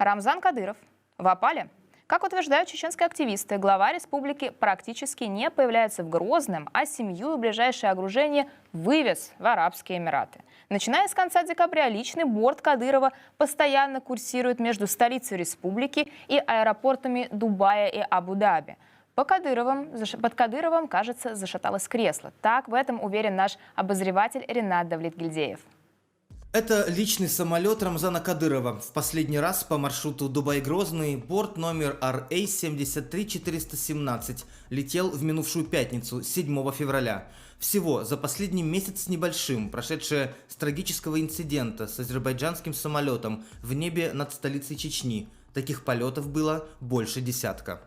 Рамзан Кадыров в опале. Как утверждают чеченские активисты, глава республики практически не появляется в Грозном, а семью и ближайшее окружение вывез в Арабские Эмираты. Начиная с конца декабря личный борт Кадырова постоянно курсирует между столицей республики и аэропортами Дубая и Абу-Даби. Под Кадыровым, кажется, зашаталось кресло. Так в этом уверен наш обозреватель Ренат Давлетгильдеев. Это личный самолет Рамзана Кадырова. В последний раз по маршруту Дубай-Грозный борт номер RA-73417 летел в минувшую пятницу, 7 февраля. Всего за последний месяц с небольшим, прошедшее с трагического инцидента с азербайджанским самолетом в небе над столицей Чечни. Таких полетов было больше десятка.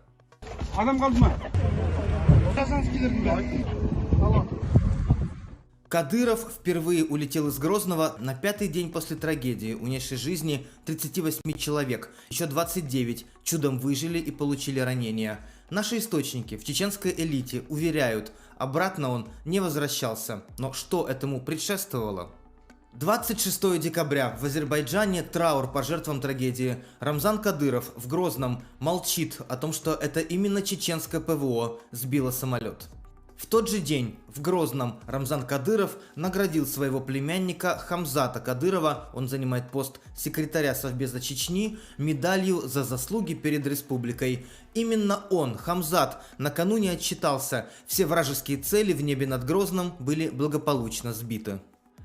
Кадыров впервые улетел из Грозного на 5-й день после трагедии, унесшей жизни 38 человек. Еще 29 чудом выжили и получили ранения. Наши источники в чеченской элите уверяют, обратно он не возвращался. Но что этому предшествовало? 26 декабря в Азербайджане траур по жертвам трагедии. Рамзан Кадыров в Грозном молчит о том, что это именно чеченское ПВО сбило самолет. В тот же день в Грозном Рамзан Кадыров наградил своего племянника Хамзата Кадырова, он занимает пост секретаря Совбеза Чечни, медалью за заслуги перед республикой. Именно он, Хамзат, накануне отчитался, все вражеские цели в небе над Грозным были благополучно сбиты.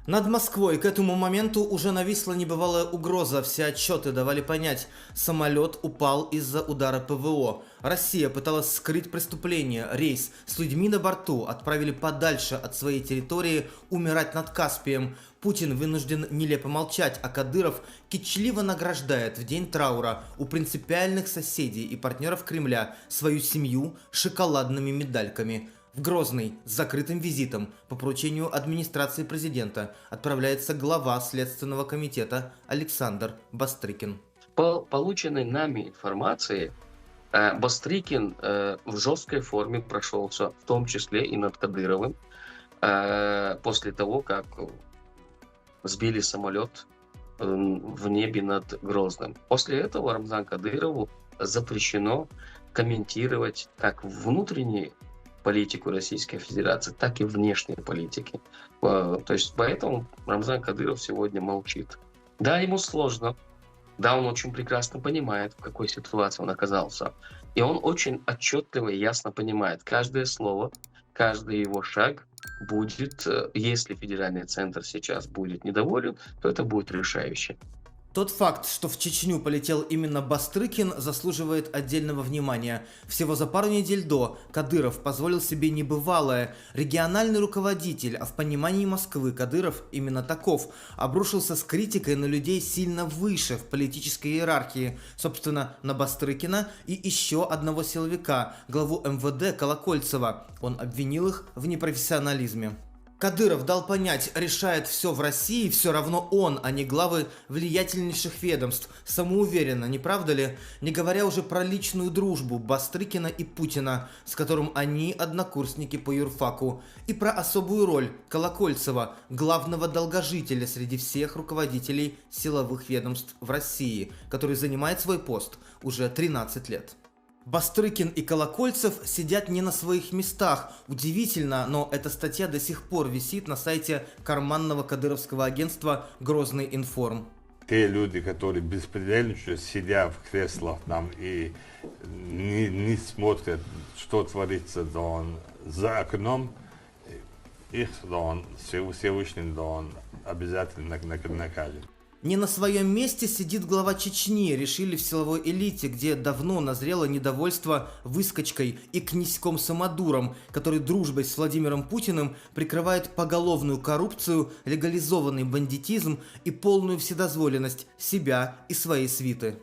Над Москвой к этому моменту уже нависла небывалая угроза. Все отчеты давали понять, самолет упал из-за удара ПВО. Россия пыталась скрыть преступление. Рейс с людьми на борту отправили подальше от своей территории умирать над Каспием. Путин вынужден нелепо молчать, а Кадыров кичливо награждает в день траура у принципиальных соседей и партнеров Кремля свою семью шоколадными медальками. В Грозный с закрытым визитом по поручению администрации президента отправляется глава Следственного комитета Александр Бастрыкин. По полученной нами информации, Бастрыкин в жесткой форме прошелся, в том числе и над Кадыровым, после того, как сбили самолет в небе над Грозным. После этого Рамзану Кадырову запрещено комментировать как внутренние политику Российской Федерации, так и внешней политики. То есть поэтому Рамзан Кадыров сегодня молчит. Да, ему сложно. Да, он очень прекрасно понимает, в какой ситуации он оказался. И он очень отчетливо и ясно понимает каждое слово, каждый его шаг будет, если федеральный центр сейчас будет недоволен, то это будет решающе. Тот факт, что в Чечню полетел именно Бастрыкин, заслуживает отдельного внимания. Всего за пару недель до Кадыров позволил себе небывалое. Региональный руководитель, а в понимании Москвы Кадыров именно таков, обрушился с критикой на людей сильно выше в политической иерархии. Собственно, на Бастрыкина и еще одного силовика, главу МВД Колокольцева. Он обвинил их в непрофессионализме. Кадыров дал понять, решает все в России, все равно он, а не главы влиятельнейших ведомств. Самоуверенно, не правда ли? Не говоря уже про личную дружбу Бастрыкина и Путина, с которым они однокурсники по юрфаку. И про особую роль Колокольцева, главного долгожителя среди всех руководителей силовых ведомств в России, который занимает свой пост уже 13 лет. Бастрыкин и Колокольцев сидят не на своих местах. Удивительно, но эта статья до сих пор висит на сайте карманного кадыровского агентства «Грозный информ». Те люди, которые беспредельничают, сидя в креслах там и не смотрят, что творится за окном, их Всевышний обязательно накажет. Не на своем месте сидит глава Чечни, решили в силовой элите, где давно назрело недовольство выскочкой и князьком Самодуром, который дружбой с Владимиром Путиным прикрывает поголовную коррупцию, легализованный бандитизм и полную вседозволенность себя и своей свиты.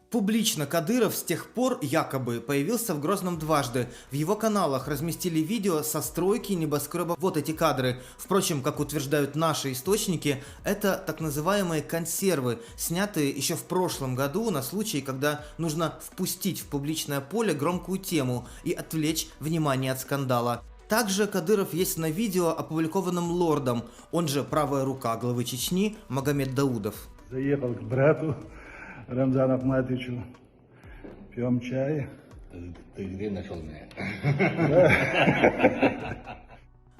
Публично Кадыров с тех пор якобы появился в Грозном дважды. В его каналах разместили видео со стройки небоскреба. Вот эти кадры. Впрочем, как утверждают наши источники, это так называемые консервы, снятые еще в прошлом году на случай, когда нужно впустить в публичное поле громкую тему и отвлечь внимание от скандала. Также Кадыров есть на видео, опубликованном Лордом, он же правая рука главы Чечни Магомед Даудов. Заехал к брату Рамзану Ахматовичу, пьем чай. Ты где нашел меня?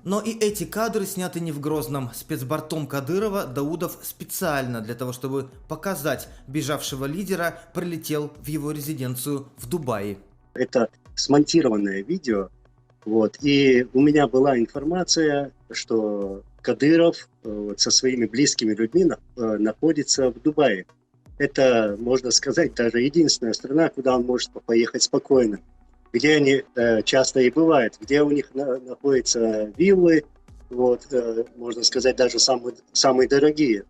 Но и эти кадры сняты не в Грозном. Спецбортом Кадырова Даудов специально для того, чтобы показать бежавшего лидера, прилетел в его резиденцию в Дубае. Это смонтированное видео. Вот. И у меня была информация, что Кадыров со своими близкими людьми находится в Дубае. Это, можно сказать, даже единственная страна, куда он может поехать спокойно. Где они часто и бывают, где у них находятся виллы, вот, можно сказать, даже самые дорогие.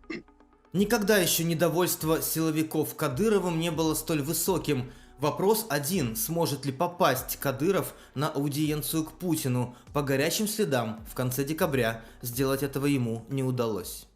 Никогда еще недовольство силовиков Кадыровым не было столь высоким. Вопрос один: сможет ли попасть Кадыров на аудиенцию к Путину? По горячим следам в конце декабря сделать этого ему не удалось.